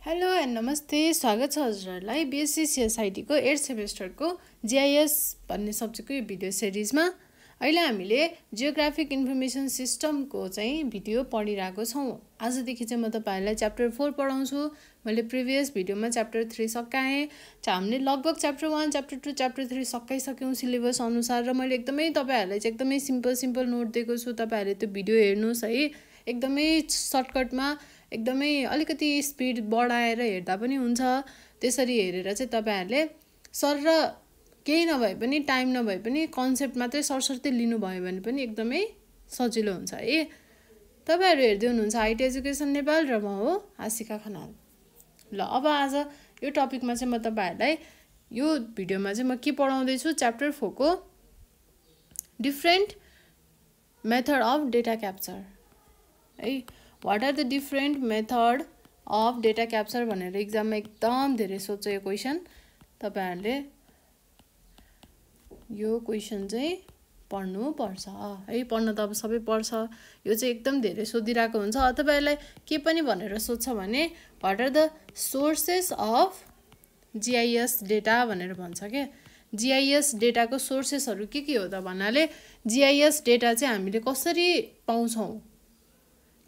Hello and नमस्ते, स्वागत छ हजुरहरूलाई बीएससी सीएसआईटी को 8th सेमेस्टरको जीआईएस भन्ने सब्जेक्टको यो भिडियो सिरिजमा। अहिले हामीले जियोग्राफिक इन्फर्मेसन सिस्टमको चाहिँ भिडियो पढिरहेको छौँ। आजदेखि चाहिँ म तपाईहरुलाई च्याप्टर 4 पढाउँछु। मैले प्रिभियस भिडियोमा च्याप्टर 3 सकाएँ। हामीले लगभग च्याप्टर 1, च्याप्टर 2, च्याप्टर 3 सकाइसक्यौँ सिलेबस अनुसार र मैले एकदमै तपाईहरुलाई चाहिँ एकदमै सिम्पल नोट दिएको छु। तपाईहरुले त्यो भिडियो हेर्नुस् है। एकदमै सर्टकटमा एकदमै अलिकति स्पिड बढाएर हेर्दा पनि हुन्छ। त्यसरी हेरेर चाहिँ तपाईहरुले सर र केही नभए पनि टाइम नभए पनि कन्सेप्ट मात्रै सरसर्ती लिनु भयो भने पनि एकदमै सजिलो हुन्छ है। तपाईहरु हेर्दै हुनुहुन्छ हाइट एजुकेसन नेपाल र म हो आशिका खनाल। ल अब आज यो टपिकमा चाहिँ म तपाईहरुलाई यो भिडियोमा चाहिँ म के पढाउँदै छु, च्याप्टर 4 को different method of data capture है। What are the different method of data capture भनेर एक्जाममा एकदम धेरै सोध्छ यो क्वेशन। तपाईहरुले यो क्वेशन चाहिँ पढ्नु पर्छ है। पढ्न त अब सबै पढ्छ, यो चाहिँ एकदम धेरै सोधिरहेको हुन्छ। तपाईहरुलाई के पनि भनेर सोध्छ भने what are the sources of GIS data भनेर भन्छ के। जीआईएस डेटाको सोर्सेसहरु के हो त भन्नाले जीआईएस डेटा चाहिँ हामीले कसरी पाउँछौं,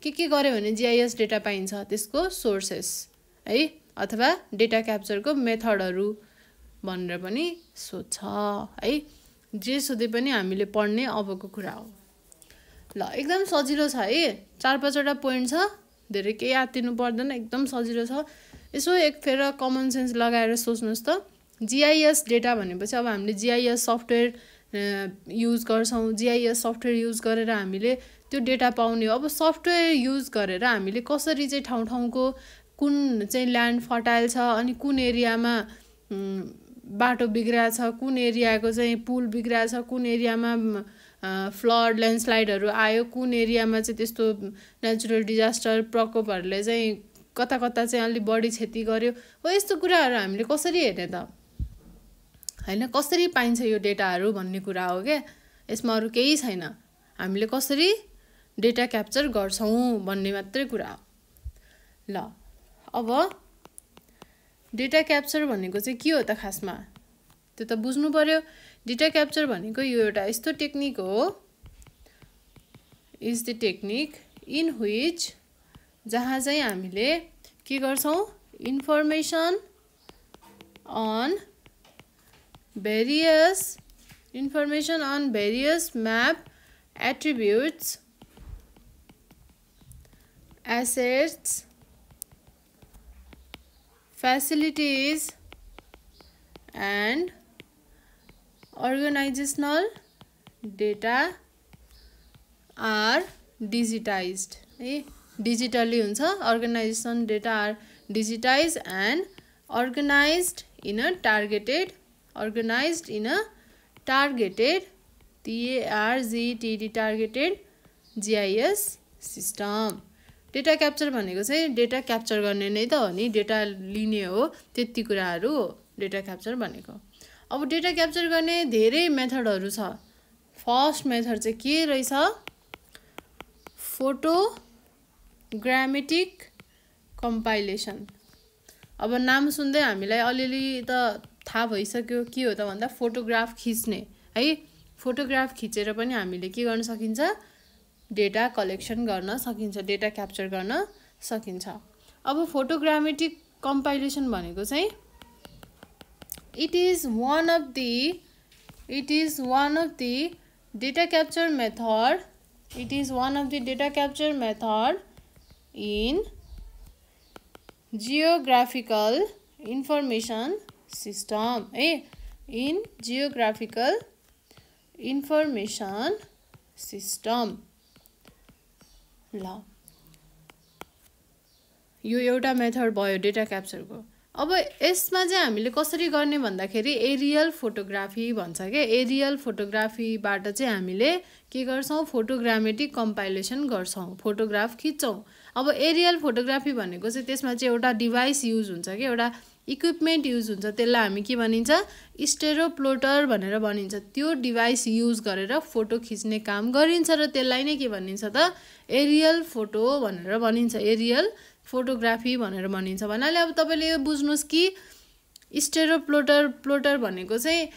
के गर्यो भने जीआईएस डेटा पाइन्छ, त्यसको सोर्सेस है, अथवा डेटा क्याप्चरको मेथडहरु भनेर पनि सोध्छ है। जे सोधे पनि हामीले पढ्ने अबको कुरा हो। ल एकदम सजिलो छ है। 4-5 वटा पोइन्ट छ, धेरै केही याद दिनु पर्दैन, एकदम सजिलो छ। यसो एक फेर कमन सेन्स लगाएर सोच्नुस् त। जीआईएस डेटा भनेपछि अब हामीले जीआईएस सफ्टवेयर युज गर्छौं। जीआईएस सफ्टवेयर युज गरेर हामीले त्यो डेटा पाउने हो। अब सफ्टवेयर युज गरेर हामीले कसरी चाहिँ ठाउँ-ठाउँको कुन चाहिँ ल्यान्ड फर्टाइल छ, अनि कुन एरियामा बाटो बिग्रिएको छ, कुन एरियाको चाहिँ पुल बिग्रिएको छ, कुन एरियामा फ्लड ल्यान्डस्लाइडहरु आयो, कुन एरियामा चाहिँ त्यस्तो नेचुरल डिजास्टर प्रकोपहरुले चाहिँ कता चाहिँ अलि बढी क्षति गर्यो हो। यस्तो कुराहरु हामीले कसरी हेर्ने त हैन, कसरी पाइन्छ यो डेटाहरु भन्ने कुरा हो के। यसमा अरु केही छैन, हामीले कसरी डेटा क्याप्चर गर्छौं भन्ने मात्रै कुरा हो। ल अब डेटा क्याप्चर भनेको चाहिँ के हो त खासमा, त्यो त बुझ्नु पर्यो। डेटा क्याप्चर भनेको यो एउटा यस्तो टेक्निक हो, is the technique in which जहाँ चाहिँ हामीले के गर्छौं, information on various map attributes, assets, facilities and organizational data are digitized है। digitally हुन्छ, organization data are digitized and organized in a targeted targeted GIS system. Data capture भनेको चाहिँ data capture गर्ने नै त हो नि, डेटा लिने हो, त्यति कुराहरु हो डेटा क्याप्चर भनेको। अब डेटा क्याप्चर गर्ने धेरै मेथडहरु छ। फर्स्ट मेथड चाहिँ के रहेछ, फोटोग्रामेटिक कम्पाइलेसन। अब नाम सुन्दै हामीलाई अलिअलि त थाहा भइसक्यो के हो त भन्दा फोटोग्राफ खिच्ने है। फोटोग्राफ खिचेर पनि हामीले के गर्न सकिन्छ, डेटा कलेक्सन गर्न सकिन्छ, डेटा क्याप्चर गर्न सकिन्छ। अब फोटोग्रामेटिक कम्पाइलेसन भनेको चाहिँ it is one of the data capture method in geographical information system है, in geographical information system। ल यो एउटा मेथड भयो डेटा क्याप्चरको। अब यसमा चाहिँ हामीले कसरी गर्ने भन्दाखेरि एरियल फोटोग्राफी भन्छ के। एरियल फोटोग्राफीबाट चाहिँ हामीले के गर्छौं, फोटोग्रामेटिक कम्पाइलेसन गर्छौं, फोटोग्राफ खिच्छौं। अब एरियल फोटोग्राफी भनेको चाहिँ त्यसमा चाहिँ एउटा डिभाइस युज हुन्छ के, एउटा इक्विपमेन्ट युज हुन्छ, त्यसलाई हामी के भनिन्छ, स्टेरोप्लोटर भनेर भनिन्छ। त्यो डिभाइस युज गरेर फोटो खिच्ने काम गरिन्छ र त्यसलाई नै के भनिन्छ त, एरियल फोटो भनेर भनिन्छ, एरियल फोटोग्राफी भनेर भनिन्छ। भन्नाले अब तपाईँले यो बुझ्नुहोस् कि स्टेरोप्लोटर भनेको चाहिँ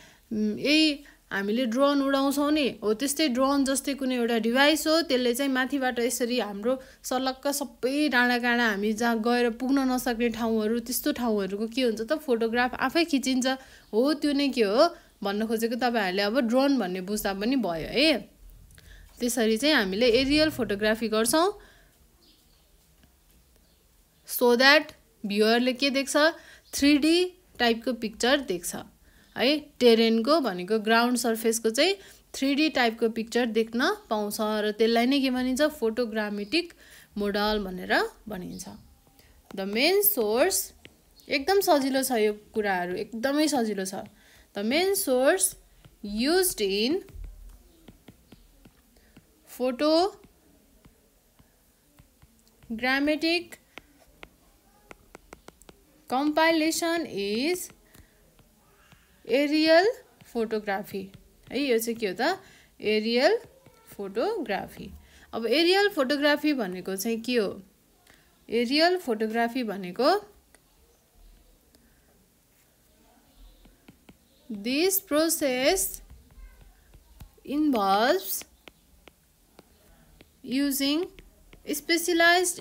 यही हामीले ड्रोन उडाउँछौँ नि हो, त्यस्तै ड्रोन जस्तै कुनै एउटा डिभाइस हो। त्यसले चाहिँ माथिबाट यसरी हाम्रो सलक्क सबै डाँडा काँडा हामी जहाँ गएर पुग्न नसक्ने ठाउँहरू, त्यस्तो ठाउँहरूको के हुन्छ त फोटोग्राफ आफै खिचिन्छ हो। त्यो नै के हो भन्न खोजेको तपाईँहरूले अब ड्रोन भन्ने बुझ्दा पनि भयो है। त्यसरी चाहिँ हामीले एरियल फोटोग्राफी गर्छौँ सो द्याट भ्युअरले के देख्छ 3D टाइपको पिक्चर देख्छ है। टेरेनको भनेको ग्राउन्ड सर्फेसको चाहिँ 3D टाइपको पिक्चर देख्न पाउँछ र त्यसलाई नै के भनिन्छ फोटोग्रामेटिक मोडल भनेर भनिन्छ। द मेन सोर्स, एकदम सजिलो छ यो कुराहरू, एकदमै सजिलो छ। The main source used in photogrammetic compilation is aerial photography है। यो चाहिँ के हो त एरियल फोटोग्राफी। अब एरियल फोटोग्राफी भनेको चाहिँ के हो? एरियल फोटोग्राफी भनेको this process involves using specialised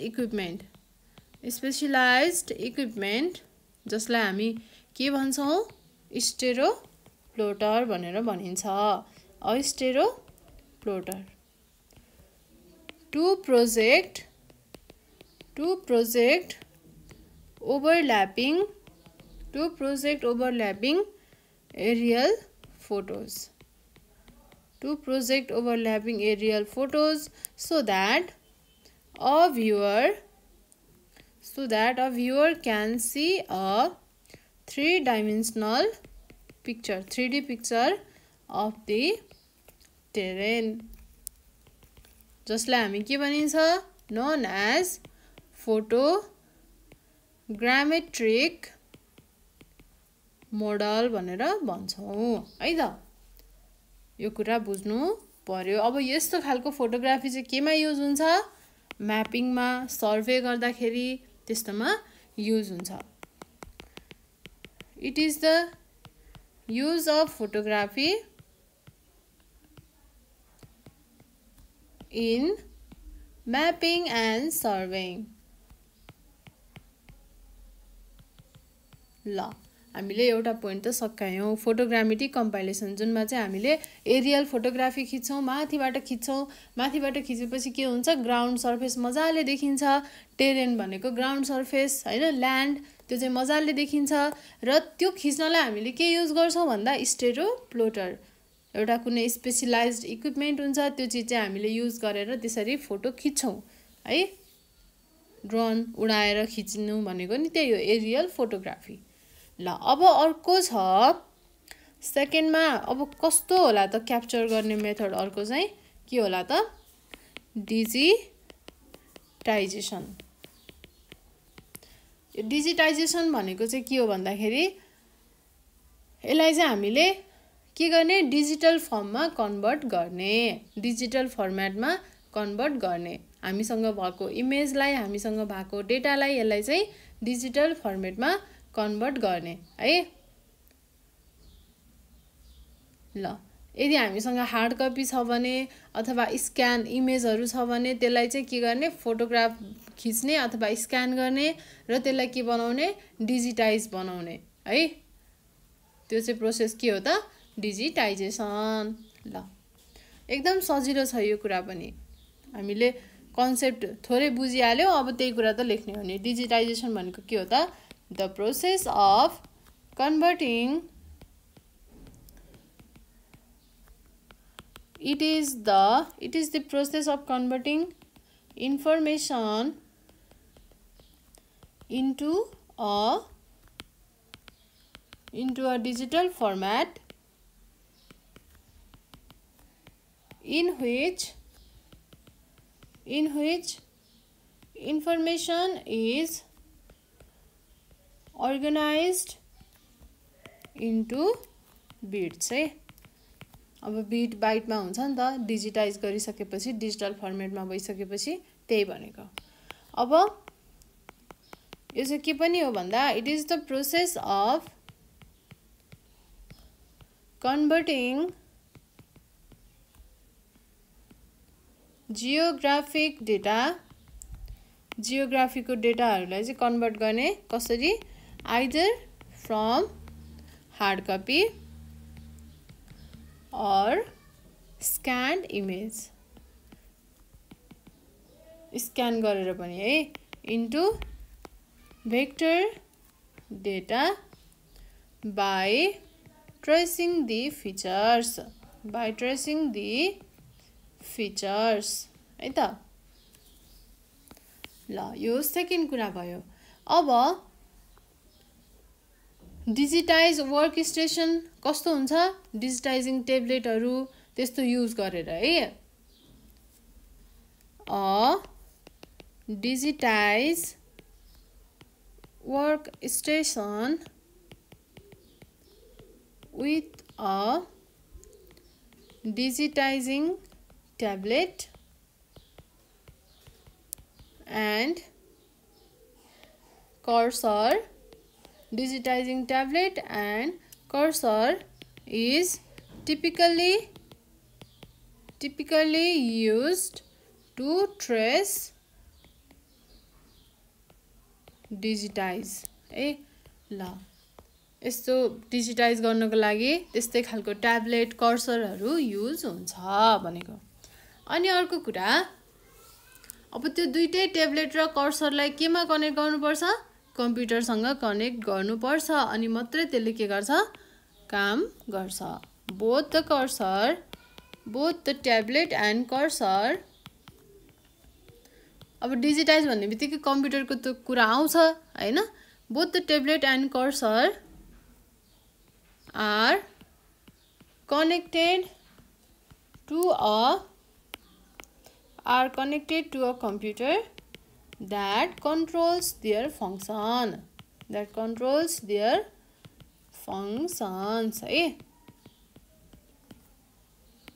equipment जसलाई हामी के भन्छौँ स्टेरोप्लोटर भनेर भनिन्छ। Stereoplotter to project overlapping aerial photos so that a viewer can see a 3D picture of the terrain, जसलाई हामी के भनिन्छ known as photogrammetric मोडल भनेर भन्छौँ है त। यो कुरा बुझ्नु पर्यो। अब यस्तो खालको फोटोग्राफी चाहिँ केमा युज हुन्छ? म्यापिङमा, सर्वे गर्दाखेरि त्यस्तोमा युज हुन्छ। It is the use of photography in mapping and surveying. ल हामीले एउटा पोइन्ट त सकायौँ, फोटोग्रामेटिक कम्पाइलेसन जुनमा चाहिँ हामीले एरियल फोटोग्राफी खिच्छौँ, माथिबाट खिचेपछि के हुन्छ ग्राउन्ड सर्फेस मजाले देखिन्छ। टेरेन भनेको ग्राउन्ड सर्फेस होइन, ल्यान्ड, त्यो चाहिँ मजाले देखिन्छ। र त्यो खिच्नलाई हामीले के युज गर्छौँ भन्दा स्टेरोप्लोटर, एउटा कुनै स्पेशलाइज्ड इक्विपमेन्ट हुन्छ, त्यो चिज चाहिँ हामीले युज गरेर त्यसरी फोटो खिच्छौँ है। ड्रोन उडाएर खिच्नु भनेको नि त्यही हो एरियल फोटोग्राफी। ल अब अर्को छ सेकेन्डमा, अब कस्तो होला त क्याप्चर गर्ने मेथड? अर्को चाहिँ के होला त डिजिटाइजेसन। डिजिटाइजेसन भनेको चाहिँ के हो भन्दाखेरि यसलाई चाहिँ हामीले के गर्ने डिजिटल फर्ममा कन्भर्ट गर्ने, डिजिटल फर्मेटमा कन्भर्ट गर्ने। हामीसँग भएको इमेजलाई, हामीसँग भएको डेटालाई यसलाई चाहिँ डिजिटल फर्मेटमा कन्भर्ट गर्ने है। ल यदि हामीसँग हार्ड कपी छ भने अथवा स्क्यान इमेजहरू छ भने त्यसलाई चाहिँ के गर्ने फोटोग्राफ खिच्ने अथवा स्क्यान गर्ने र त्यसलाई के बनाउने डिजिटाइज बनाउने है। त्यो चाहिँ प्रोसेस के हो त डिजिटाइजेसन। ल एकदम सजिलो छ यो कुरा पनि, हामीले कन्सेप्ट थोरै बुझिहाल्यौँ, अब त्यही कुरा त लेख्ने हो नि। डिजिटाइजेसन भनेको के हो त the process of converting it is the process of converting information into a digital format in which information is organized into bits है। अब बिट बाइटमा हुन्छ नि त, डिजिटाइज गरिसकेपछि डिजिटल फर्मेटमा भइसकेपछि त्यही भनेको। अब यो चाहिँ के पनि हो भन्दा it is the process of converting geographic data, जियोग्राफीको डेटाहरूलाई चाहिँ कन्भर्ट गर्ने कसरी, आइदर फ्रम हार्ड कपी और स्क्यान्ड इमेज, स्क्यान गरेर पनि है, into vector data by tracing the features, by tracing the features है त। ल यो सेकेन्ड कुरा भयो। अब डिजिटाइज वर्क स्टेसन कस्तो हुन्छ, डिजिटाइजिङ ट्याब्लेटहरू त्यस्तो युज गरेर है। Digitise work station with a digitizing tablet and cursor. Digitizing tablet and cursor is typically used to trace, digitize है। ल यस्तो डिजिटाइज गर्नको लागि त्यस्तै खालको ट्याब्लेट कर्सरहरू युज हुन्छ भनेको। अनि अर्को कुरा, अब त्यो दुईटै ट्याब्लेट र कर्सरलाई केमा कनेक्ट गर्नुपर्छ, कम्प्युटरसँग कनेक्ट गर्नुपर्छ, अनि मात्रै त्यसले के गर्छ, काम गर्छ। Both the cursor, both the tablet and cursor. अब डिजिटाइज भन्ने बित्तिकै कम्प्युटरको त कुरा आउँछ हैन। Both the tablet and cursor are connected to a computer that controls their function, that controls their functions है।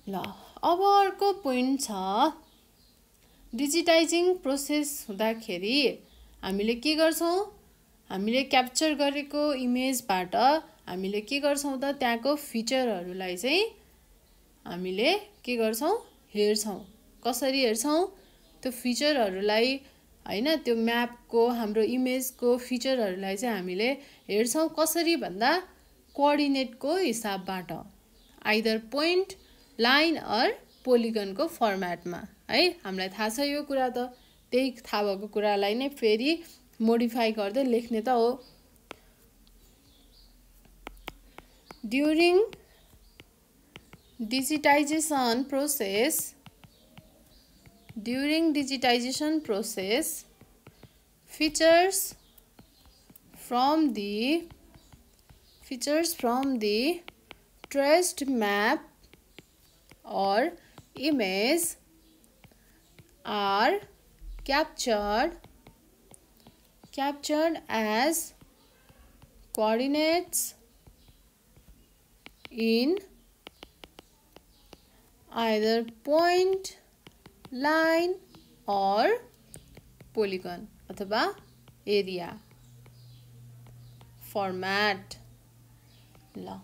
ल अब अर्को पोइन्ट छ, डिजिटाइजिङ प्रोसेस हुँदाखेरि हामीले के गर्छौं, हामीले क्याप्चर गरेको इमेजबाट हामीले के गर्छौं त, त्यहाँको फिचरहरूलाई चाहिँ हामीले के गर्छौं, हेर्छौं। कसरी हेर्छौं, त्यो फिचरहरूलाई हैन, त्यो म्यापको हाम्रो इमेजको फिचरहरूलाई चाहिँ हामीले हेर्छौं। कसरी भन्दा कोअर्डिनेटको हिसाबबाट, आइदर पोइन्ट, लाइन अर पोलिगनको फर्मेटमा है। हामीलाई थाहा छ यो कुरा त, त्यही थाहा भएको कुरालाई नै फेरि मोडिफाई गर्दै लेख्ने त हो। During digitization process, features from the traced map or image are captured as coordinates in either point, line or polygon अथवा area format। ल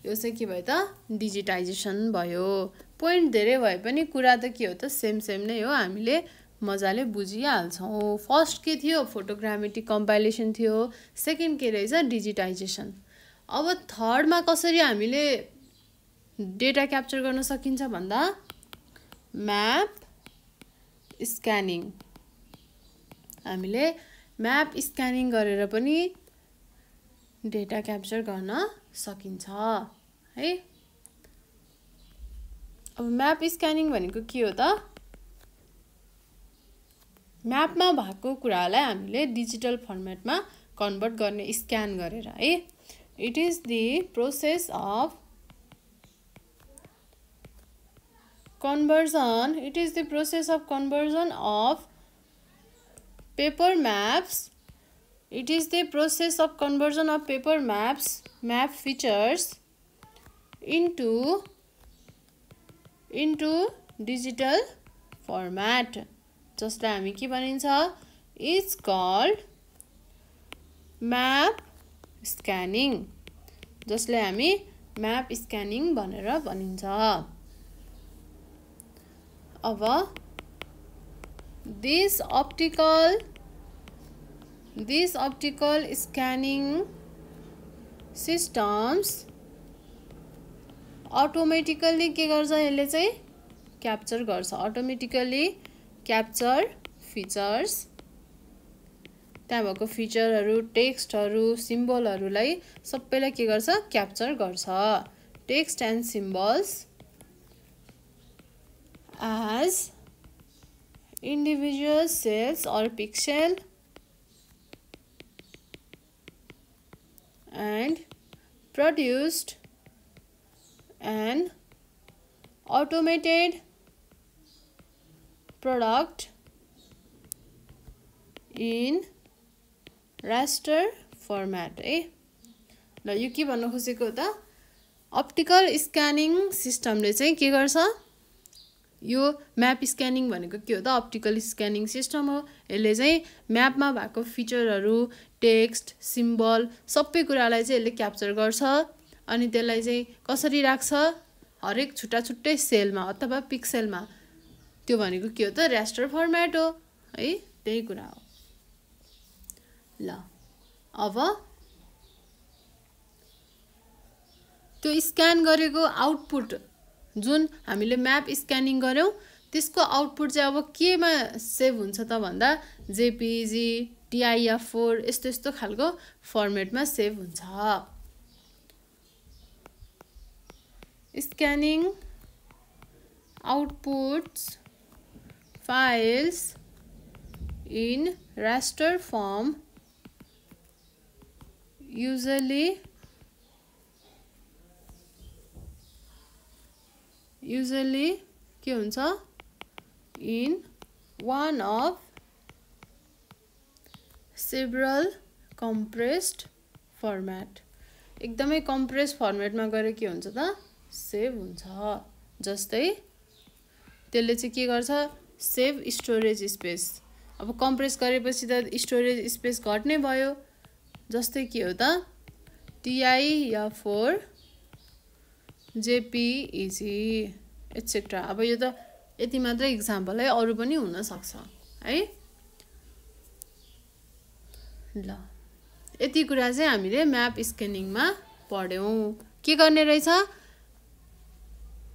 यो चाहिँ के भयो त, डिजिटाइजेसन भयो। पोइन्ट धेरै भए पनि कुरा त के हो त, सेम नै हो, हामीले मजाले बुझिहाल्छौँ। फर्स्ट के थियो, फोटोग्रामेट्रिक कम्पाइलेसन थियो, सेकेन्ड के रहेछ, डिजिटाइजेसन। अब थर्डमा कसरी हामीले डेटा क्याप्चर गर्न सकिन्छ भन्दा, म्याप स्क्यानिङ। हामीले म्याप स्क्यानिङ गरेर पनि डेटा क्याप्चर गर्न सकिन्छ है। अब म्याप स्क्यानिङ भनेको के हो त, म्यापमा भएको कुरालाई हामीले डिजिटल फर्मेटमा कन्भर्ट गर्ने, स्क्यान गरेर है। It is the process of conversion. It is the process of conversion of paper maps. It is the process of conversion of paper maps, map features into digital format. जसलाई हामी के भनिन्छ, is called map scanning, जसले हामी map scanning भनेर भनिन्छ। अब these optical scanning systems automatically के गर्छ, यसले चाहिँ क्याप्चर गर्छ, अटोमेटिकली क्याप्चर फिचर्स, त्यहाँ भएको फिचरहरू, टेक्स्टहरू, सिम्बलहरूलाई सबैलाई के गर्छ, क्याप्चर गर्छ। Text and symbols as individual cells or pixel and produced an automated product in raster format। ल यो के भन्नु खोजेको त, अप्टिकल स्क्यानिङ सिस्टमले चाहिँ के गर्छ, यो म्याप स्क्यानिङ भनेको के हो त, अप्टिकल स्क्यानिङ सिस्टम हो। यसले चाहिँ म्यापमा भएको फिचरहरू, टेक्स्ट, सिम्बल सबै कुरालाई चाहिँ यसले क्याप्चर गर्छ अनि त्यसलाई चाहिँ कसरी राख्छ, हरेक छुट्टा छुट्टै सेलमा अथवा पिक्सेलमा। त्यो भनेको के हो त, रास्टर फर्मेट हो है, त्यही कुरा हो। ल अब त्यो स्क्यान गरेको आउटपुट, जुन हामीले म्याप स्क्यानिङ गर्यौं त्यसको आउटपुट चाहिँ अब केमा सेभ हुन्छ त भन्दा जेपीजी, TIF4 यस्तो यस्तो खालको फर्मेटमा सेभ हुन्छ। Scanning outputs files in raster form usually के हुन्छ, in one of several compressed format, एकदमै कम्प्रेस फर्मेटमा गएर के हुन्छ त, सेभ हुन्छ। जस्तै त्यसले चाहिँ के गर्छ, सेभ स्टोरेज स्पेस। अब कम्प्रेस गरेपछि त स्टोरेज स्पेस घट्ने भयो, जस्तै के हो त, TIF4 JPEG एटसेट्रा। अब यो त यति मात्र इक्जाम्पल है, अरू पनि हुन सक्छ है। ल यति कुरा चाहिँ हामीले म्याप स्क्यानिङमा पढ्यौं। के गर्ने रहेछ,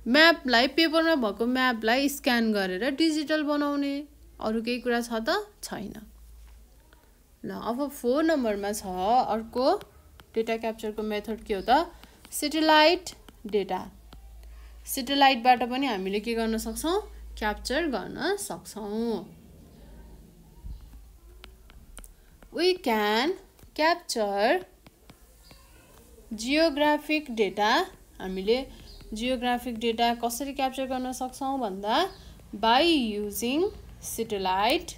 म्यापलाई, पेपरमा भएको म्यापलाई स्क्यान गरेर डिजिटल बनाउने, अरू केही कुरा छ त छैन। ल अब 4 नम्बरमा छ अर्को डेटा क्याप्चरको मेथड के हो त, सेटेलाइट डेटा। सेटेलाइटबाट पनि हामीले के गर्न सक्छौं, क्याप्चर गर्न सक्छौं। We can capture geographic data. हामीले जियोग्राफिक डेटा कसरी क्याप्चर गर्न सक्छौं भन्दा by using satellite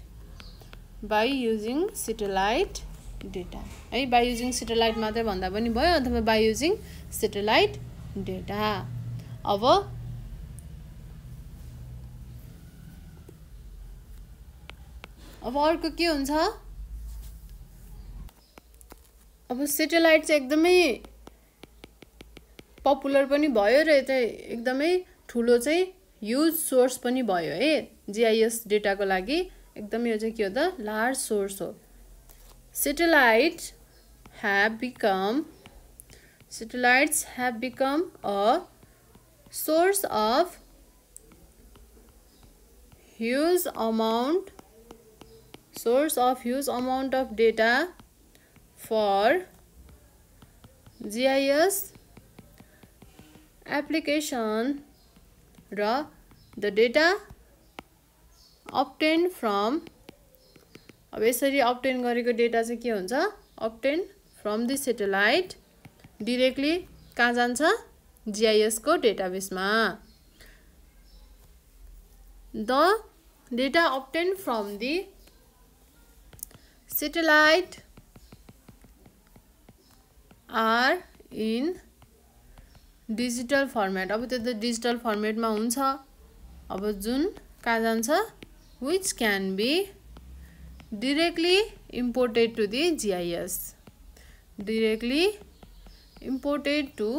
डेटा है। by using satellite मात्रै भन्दा पनि भयो, अथवा by using satellite डेटा। अब अर्को के हुन्छ, अब सेटेलाइट चाहिँ एकदमै पपुलर पनि भयो र यता एकदमै ठुलो चाहिँ ह्युज सोर्स पनि भयो है GIS डेटाको लागि। एकदमै यो चाहिँ के हो त, लार्ज सोर्स हो। Satellites have become a source of huge amount of data for GIS application र the data obtained from, अब यसरी obtain गरेको डेटा चाहिँ के हुन्छ, obtained from the satellite directly कहाँ जान्छ, GIS को डेटाबेसमा। The data obtained from the satellite are in digital format। अब त्यो त डिजिटल फर्मेटमा हुन्छ। अब जुन कहाँ जान्छ, which can be directly imported to the GIS। directly imported to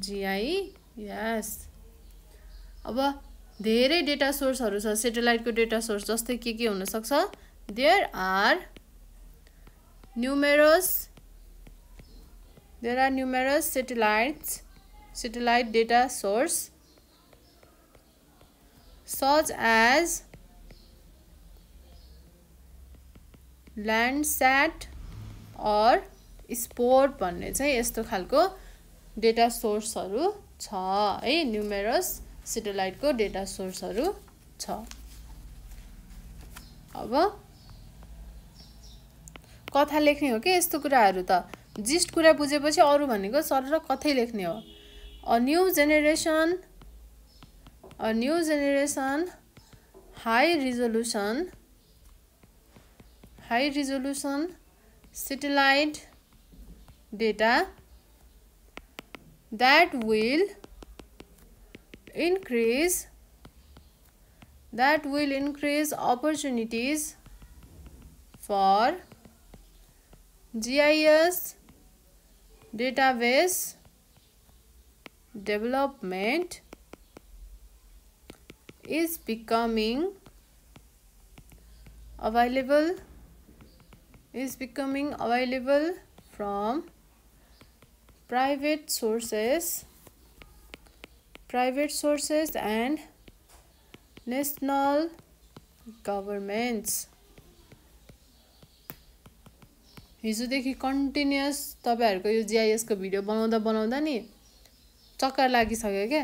GIS. अब धेरै डेटा सोर्सहरु छ सैटेलाइटको डेटा सोर्स जस्तै के हुन सक्छ there are numerous satellite data source such as Landsat or Sport भन्ने चाहिँ यस्तो खालको डेटा सोर्सहरु छ है न्युमेरस सैटेलाइटको डेटा सोर्सहरु छ अब कथा लेख्ने हो के यस्तो कुराहरु त जिस्ट कुरा बुझेपछि अरु भनेको सरर कथै लेख्ने हो a new generation high resolution satellite data that will increase opportunities for GIS database development is becoming available from private sources and national governments. हिजोदेखि कन्टिन्युअस तपाईहरुको यो जीआईएस को भिडियो बनाउँदा नि चक्कर लागिसक्यो के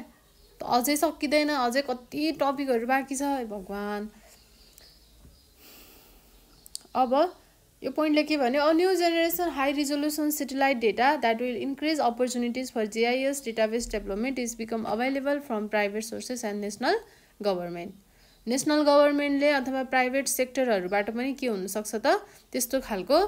अझै सकिदैन अझै कति टपिकहरु बाँकी छ भगवान अब यो पोइन्टले के भन्यो a new generation high resolution satellite data that will increase opportunities for GIS database development is become available from private sources and national government ले अथवा प्राइभेट सेक्टरहरुबाट पनि के हुन सक्छ त त्यस्तो खालको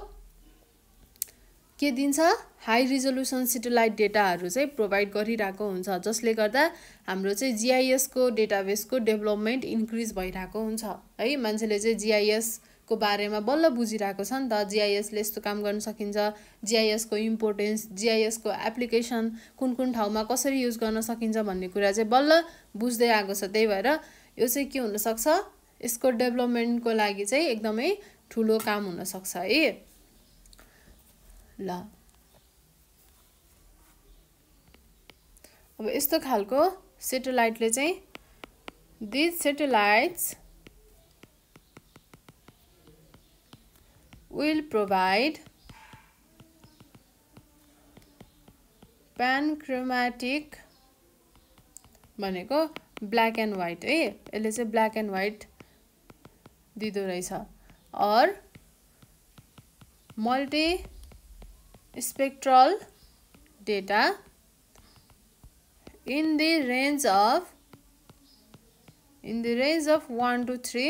के दिन्छ हाई रिजोल्युसन सैटेलाइट डेटाहरु चाहिँ प्रोवाइड गरिराको हुन्छ जसले गर्दा हाम्रो चाहिँ जीआईएस को डेटाबेस को डेभलपमेन्ट इन्क्रिज भइराको हुन्छ है मान्छेले चाहिँ जीआईएस को बारेमा बल्ल बुझिराको छ नि त जीआईएस ले यस्तो काम गर्न सकिन्छ जीआईएस को इम्पोर्टेन्स जीआईएस को एप्लिकेसन कुन ठाउँमा कसरी युज गर्न सकिन्छ भन्ने कुरा चाहिँ बल्ल बुझ्दै आएको छ त्यही भएर यो चाहिँ के हुन सक्छ यसको डेभलपमेन्ट को लागि चाहिँ एकदमै ठूलो काम हुन सक्छ है ल अब यस्तो खालको सैटेलाइटले चाहिँ these satellites will provide panchromatic भनेको ब्ल्याक एन्ड व्हाइट है यसले चाहिँ ब्ल्याक एन्ड व्हाइट दिदो रहेछ और multi spectral data in the range of 1 to 3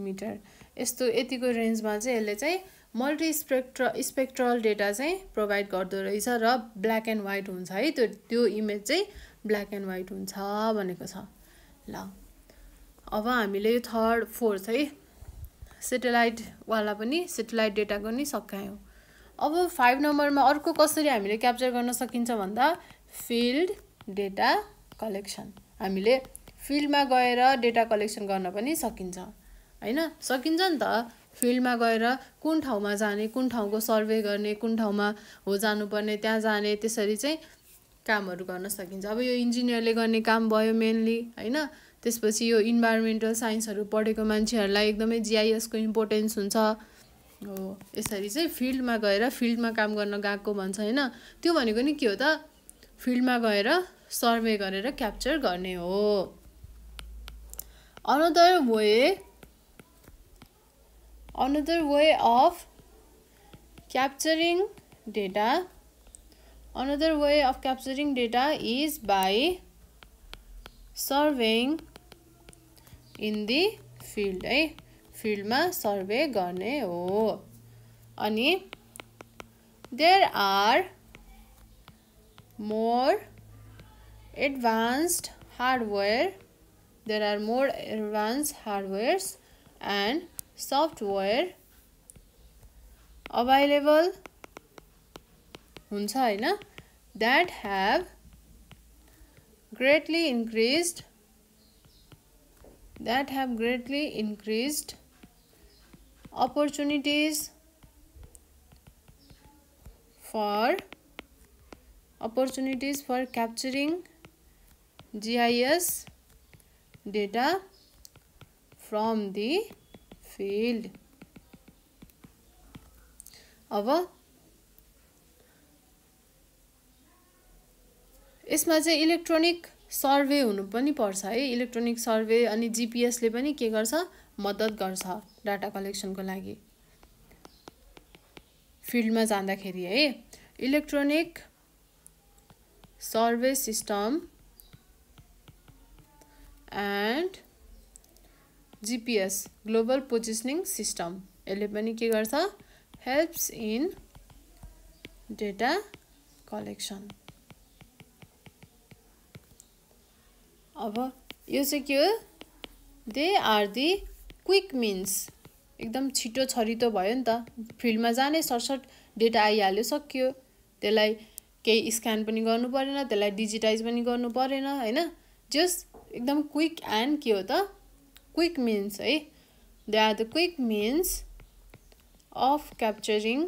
metre यस्तो यतिको रेन्जमा चाहिँ यसले चाहिँ मल्टी स्पेक्ट्रल डेटा चाहिँ प्रोवाइड गर्दो रहेछ र ब्ल्याक एन्ड व्हाइट हुन्छ है त्यो इमेज चाहिँ ब्ल्याक एन्ड व्हाइट हुन्छ भनेको छ ल अब हामीले यो थर्ड फोर्थ है सैटेलाइट वाला पनि सैटेलाइट डेटाको नि सकायौ अब 5 नम्बरमा अर्को कसरी हामीले क्याप्चर गर्न सकिन्छ भन्दा फिल्ड डेटा कलेक्सन हामीले फिल्डमा गएर डेटा कलेक्सन गर्न पनि सकिन्छ हैन सकिन्छ नि त फिल्डमा गएर कुन ठाउँमा जाने कुन ठाउँको सर्वे गर्ने कुन ठाउँमा हो जानुपर्ने त्यहाँ जाने त्यसरी चाहिँ कामहरु गर्न सकिन्छ अब यो इन्जिनियरले गर्ने काम भयो मेनली हैन त्यसपछि यो इन्भाइरोमेन्टल साइन्सहरु पढेको मान्छेहरुलाई एकदमै जीआईएस को इम्पोर्टेन्स हुन्छ हो यसरी चाहिँ फिल्डमा गएर फिल्डमा काम गर्न गएको भन्छ हैन त्यो भनेको नि के हो त फिल्डमा गएर सर्वे गरेर क्याप्चर गर्ने हो another way of capturing data is by surveying in the field है फिल्डमा सर्वे गर्ने हो अनि there are more advanced hardwares and software available हुन्छ हैन that have greatly increased opportunities for capturing GIS data from the field. अब यसमा चाहिँ इलेक्ट्रोनिक सर्वे हुनु पनि पर्छ है इलेक्ट्रोनिक सर्वे अनि जीपीएस ले पनि के गर्छ मद्दत गर्छ डाटा कलेक्सनको लागि फिल्डमा जाँदाखेरि है electronic survey system and GPS global positioning system यसले पनि के गर्छ हेल्प्स इन डेटा कलेक्सन अब यो चाहिँ के हो they are the quick means एकदम छिटो छरितो भयो नि त फिल्डमा जाने सर्टसर्ट डेटा आइहाल्यो सक्यो त्यसलाई केही स्क्यान पनि गर्नु परेन त्यसलाई डिजिटाइज पनि गर्नु परेन हैन जस्ट एकदम क्विक एन्ड के हो त क्विक मिन्स है they are the quick means of capturing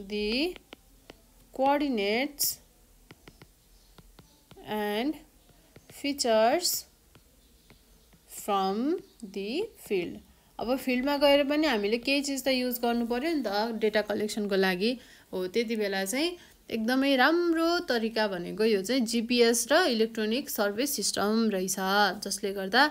the coordinates and features from the field. अब फिल्डमा गएर पनि हामीले केही चीज त युज गर्नु पर्यो नि त डेटा कलेक्सनको लागि हो त्यति बेला चाहिँ एकदमै राम्रो तरिका भनेको यो चाहिँ जीपीएस र इलेक्ट्रोनिक सर्वे सिस्टम रहेछ जसले गर्दा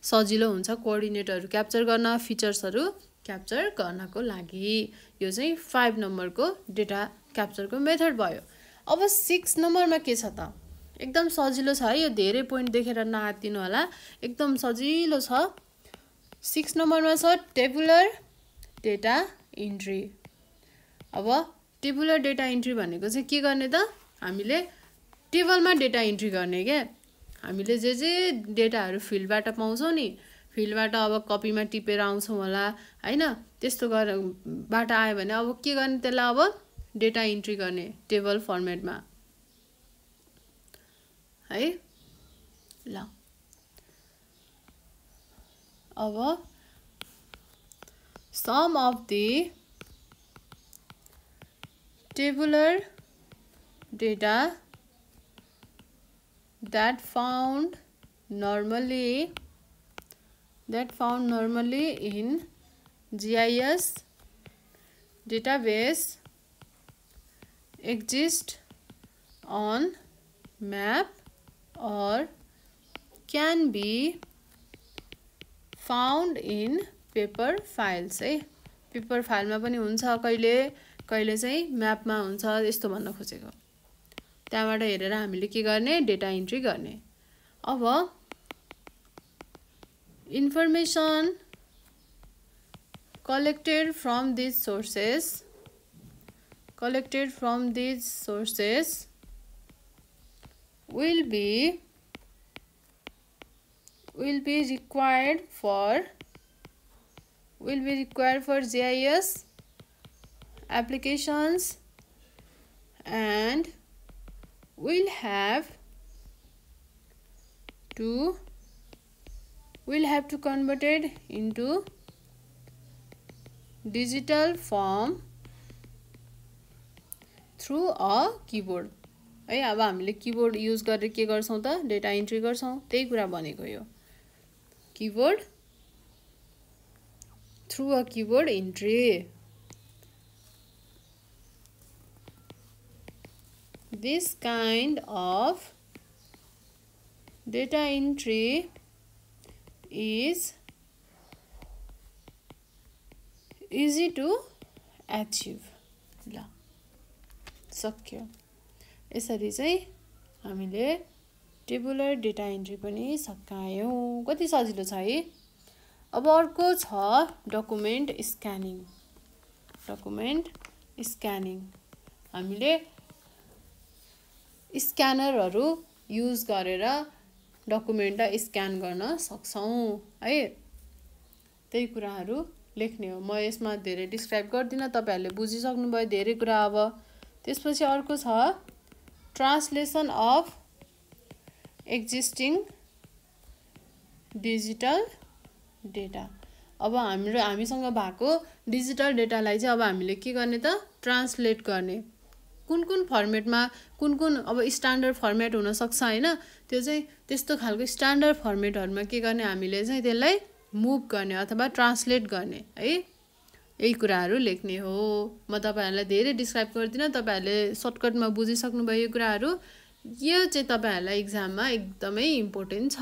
सजिलो हुन्छ कोअर्डिनेटहरु क्याप्चर गर्न फिचर्सहरु क्याप्चर गर्नको लागि यो चाहिँ 5 नम्बरको डेटा क्याप्चरको मेथड भयो अब 6 नम्बरमा के छ त एकदम सजिलो छ है यो धेरै पोइन्ट देखेर नआत्तिनु होला एकदम सजिलो छ 6 नम्बरमा छ टेबुलर डेटा इन्ट्री अब टेबुलर डेटा इन्ट्री भनेको चाहिँ के गर्ने त हामीले टेबलमा डेटा इन्ट्री गर्ने के हामीले जे डेटाहरु फिल्डबाट पाउँछौं नि फिल्डबाट अब कपीमा टिपेर आउँछौं होला हैन त्यस्तो बाट आयो भने अब के गर्ने त्यसलाई अब डेटा इन्ट्री गर्ने टेबल फर्मेटमा है ल अब some of the tabular data that found normally in GIS database exist on map or can be found in paper files है पेपर फाइलमा पनि हुन्छ कहिले चाहिँ म्यापमा हुन्छ यस्तो भन्न खोजेको त्यहाँबाट हेरेर हामीले के गर्ने डेटा इन्ट्री गर्ने अब information collected from these sources will be required for GIS applications and we'll have to convert it into digital form through a keyboard है अब हामीले कीबोर्ड युज गरेर के गर्छौं त डेटा इन्ट्री गर्छौं त्यही कुरा भनेको यो keyboard through a keyboard entry this kind of data entry is easy to achieve ल सक्यो यसरी चाहिँ हामीले टेबुलर डेटा इन्ट्री पनि सकायौं कति सजिलो छ है अब अर्को छ डकुमेन्ट स्क्यानिङ हामीले स्क्यानरहरु युज गरेर डकुमेन्टलाई स्क्यान गर्न सक्छौं है त्यही कुराहरु लेख्ने हो। म यसमा धेरै डिस्क्राइब गर्दिनँ, तपाईहरुले बुझिसक्नुभयो धेरै कुरा। अब त्यसपछि अर्को छ translation of existing digital data. अब हामीसँग भएको डिजिटल डेटालाई चाहिँ अब हामीले के गर्ने त ट्रान्सलेट गर्ने। कुन फर्मेटमा कुन अब स्ट्यान्डर्ड फर्मेट हुन सक्छ हैन, त्यो चाहिँ त्यस्तो खालको स्ट्यान्डर्ड फर्मेटहरुमा के गर्ने हामीले चाहिँ त्यसलाई मुभ गर्ने अथवा ट्रान्सलेट गर्ने है। यही कुराहरु लेख्ने हो। म तपाईहरुलाई धेरै डिस्क्राइब गर्दिन, तपाईहरुले सर्टकटमा बुझिसक्नुभयो यो कुराहरु। यो चाहिँ तपाईहरुलाई एक्जाममा एकदमै इम्पोर्टेन्ट छ,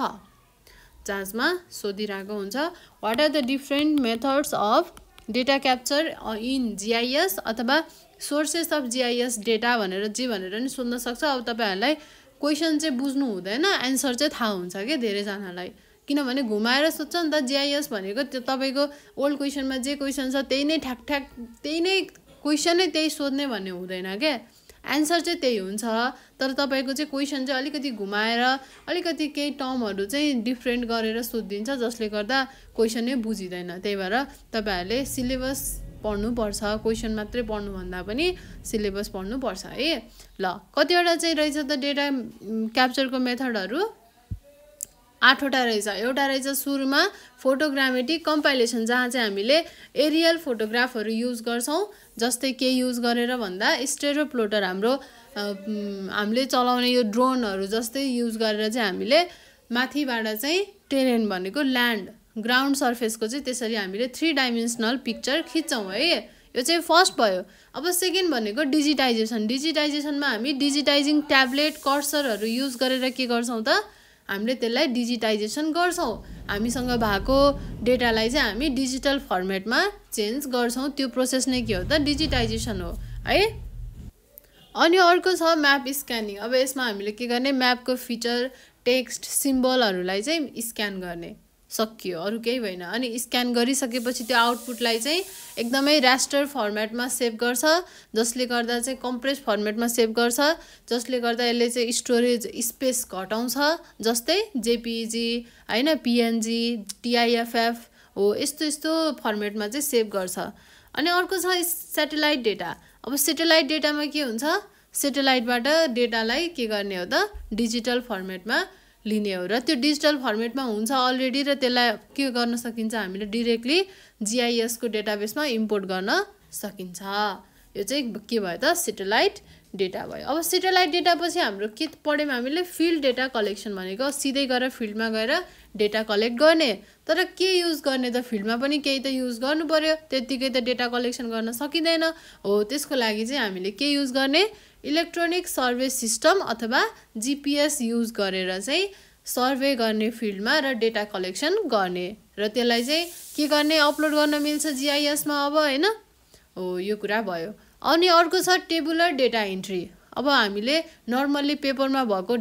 जाँचमा सोधिरहेको हुन्छ। What are the different methods of data capture in GIS अथवा सोर्सेस अफ जीआईएस डेटा भनेर नि सोध्न सक्छ। अब तपाईहरुलाई क्वेशन चाहिँ बुझ्नु हुँदैन, आन्सर चाहिँ थाहा हुन्छ के धेरै जनालाई, किनभने घुमाएर सोध्छ नि त। जीआईएस भनेको त्यो तपाईको ओल्ड क्वेशनमा जे क्वेशन छ त्यही नै ठ्याक त्यही नै क्वेशन नै त्यही सोध्ने भन्ने हुँदैन के, आन्सर चाहिँ त्यही हुन्छ। तर तपाईको चाहिँ क्वेशन चाहिँ अलिकति घुमाएर अलिकति केही टर्महरु चाहिँ डिफरेन्ट गरेर सोधिन्छ, जसले गर्दा क्वेशन नै बुझिदैन। त्यही भएर तपाईहरुले सिलेबस पढ्नु पर्छ, क्वेशन मात्रै पढ्नु भन्दा पनि सिलेबस पढ्नु पर्छ है। ल कतिवटा चाहिँ रहेछ त डेटा क्याप्चरको मेथडहरु 8 वटा रहेछ। एउटा रहेछ सुरुमा फोटोग्रामेटिक कम्पाइलेसन, जहाँ चाहिँ हामीले एरियल फोटोग्राफहरु युज गर्छौं। जस्तै के युज गरेर भन्दा स्टेरियो प्लोटर हामीले चलाउने यो ड्रोनहरु जस्तै युज गरेर चाहिँ हामीले माथिबाट चाहिँ टेरेन भनेको ल्यान्ड ग्राउन्ड सर्फेसको चाहिँ त्यसरी हामीले 3 डाइमेन्सनल पिक्चर खिच्छौं है। यो चाहिँ फर्स्ट भयो। अब सेकेन्ड भनेको डिजिटाइजेसन। डिजिटाइजेसनमा हामी डिजिटाइजिङ ट्याब्लेट कर्सरहरु युज गरेर के गर्छौं त हामीले त्यसलाई डिजिटाइजेसन गर्छौं। हामीसँग भएको डेटालाई चाहिँ हामी डिजिटल फर्मेटमा चेन्ज गर्छौं। त्यो प्रोसेस नै के हो त डिजिटाइजेसन हो है। अनि अर्को छ म्याप स्क्यानिङ। अब यसमा हामीले के गर्ने म्यापको फिचर टेक्स्ट सिम्बलहरुलाई चाहिँ स्क्यान गर्ने, सकियो, अरु केही भएन। अनि स्क्यान गरिसकेपछि त्यो आउटपुटलाई चाहिँ एकदमै रास्टर फर्मेटमा सेभ गर्छ, जसले गर्दा चाहिँ कम्प्रेस फर्मेटमा सेभ गर्छ, जसले गर्दा यसले चाहिँ स्टोरेज स्पेस घटाउँछ। जस्तै जेपीईजी हैन, पीएनजी, टीआईएफएफ हो, यस्तो फर्मेटमा चाहिँ सेभ गर्छ। अनि अर्को छ स्याटेलाइट डेटा। अब स्याटेलाइट डेटामा के हुन्छ, स्याटेलाइटबाट डेटालाई के गर्ने हो त डिजिटल फर्मेटमा लिने हो। र त्यो डिजिटल फर्मेटमा हुन्छ अलरेडी, र त्यसलाई के गर्न सकिन्छ हामीले डाइरेक्टली जीआईएस को डेटाबेसमा इम्पोर्ट गर्न सकिन्छ। यो चाहिँ के भयो त स्याटेलाइट डेटा भयो। अब स्याटेलाइट डेटा पछि हाम्रो के पढ्यौं हामीले फिल्ड डेटा कलेक्सन भनेको सिधै गएर फिल्डमा गएर डेटा कलेक्ट गर्ने। तर के युज गर्ने त फिल्डमा पनि केही त युज गर्नु पर्यो, त्यतिकै त डेटा कलेक्सन गर्न सकिदैन हो। त्यसको लागि चाहिँ हामीले के युज गर्ने इलेक्ट्रोनिक सर्वे सिस्टम अथवा जीपीएस युज गरेर चाहिँ सर्वे गर्ने फिल्डमा र डेटा कलेक्सन गर्ने, र त्यसलाई चाहिँ के गर्ने अपलोड गर्न मिल्छ जीआईएस मा अब हैन हो। यो कुरा भयो। अनि अर्को छ टेबुलर डेटा एन्ट्री। अब हामीले नर्मली पेपरमा भएको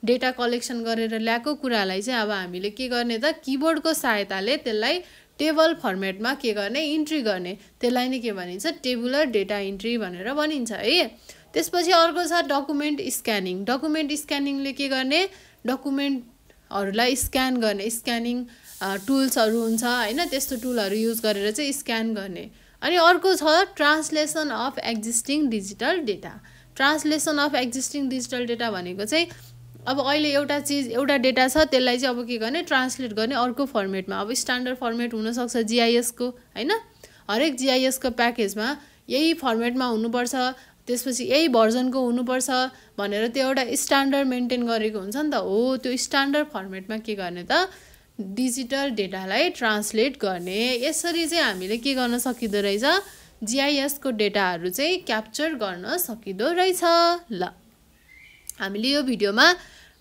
डेटा कलेक्सन गरेर ल्याएको कुरालाई चाहिँ अब हामीले के गर्ने त किबोर्डको सहायताले त्यसलाई टेबल फर्मेटमा के गर्ने इन्ट्री गर्ने, त्यसलाई नै के भनिन्छ टेबुलर डेटा एन्ट्री भनेर भनिन्छ है। त्यसपछि अर्को छ डकुमेन्ट स्क्यानिङ। डकुमेन्ट स्क्यानिङले के गर्ने डकुमेन्टहरुलाई स्क्यान गर्ने, स्क्यानिङ टुल्सहरु हुन्छ हैन, त्यस्तो टुलहरु युज गरेर चाहिँ स्क्यान गर्ने। अनि अर्को छ translation of existing digital data. Translation of existing digital data भनेको चाहिँ अब अहिले एउटा डेटा छ, त्यसलाई चाहिँ अब के गर्ने ट्रान्सलेट गर्ने अर्को फर्मेटमा। अब स्ट्यान्डर्ड फर्मेट हुन सक्छ जीआईएस को हैन, हरेक जीआईएस को प्याकेजमा यही फर्मेटमा हुनुपर्छ, त्यसपछि यही भर्जनको हुनुपर्छ भनेर त्यो एउटा स्ट्यान्डर्ड मेन्टेन गरेको हुन्छ नि त हो। त्यो स्ट्यान्डर्ड फर्मेटमा के गर्ने त डिजिटल डेटालाई ट्रान्सलेट गर्ने। यसरी चाहिँ हामीले के गर्न सकिदो रहेछ जीआईएस को डेटाहरु चाहिँ क्याप्चर गर्न सकिदो रहेछ। ल हामीले यो भिडियोमा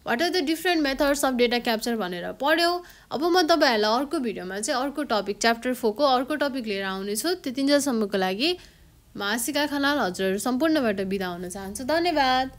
what are the different methods of data capture भनेर पढ्यौं। अब म तपाईहरुलाई अर्को भिडियोमा चाहिँ अर्को टपिक च्याप्टर 4 को अर्को टपिक लिएर आउने छु। त्यतिन्जेलसम्मको लागि म आशिका खनाल हजुरहरु सम्पूर्णबाट बिदा हुन चाहन्छु। धन्यवाद।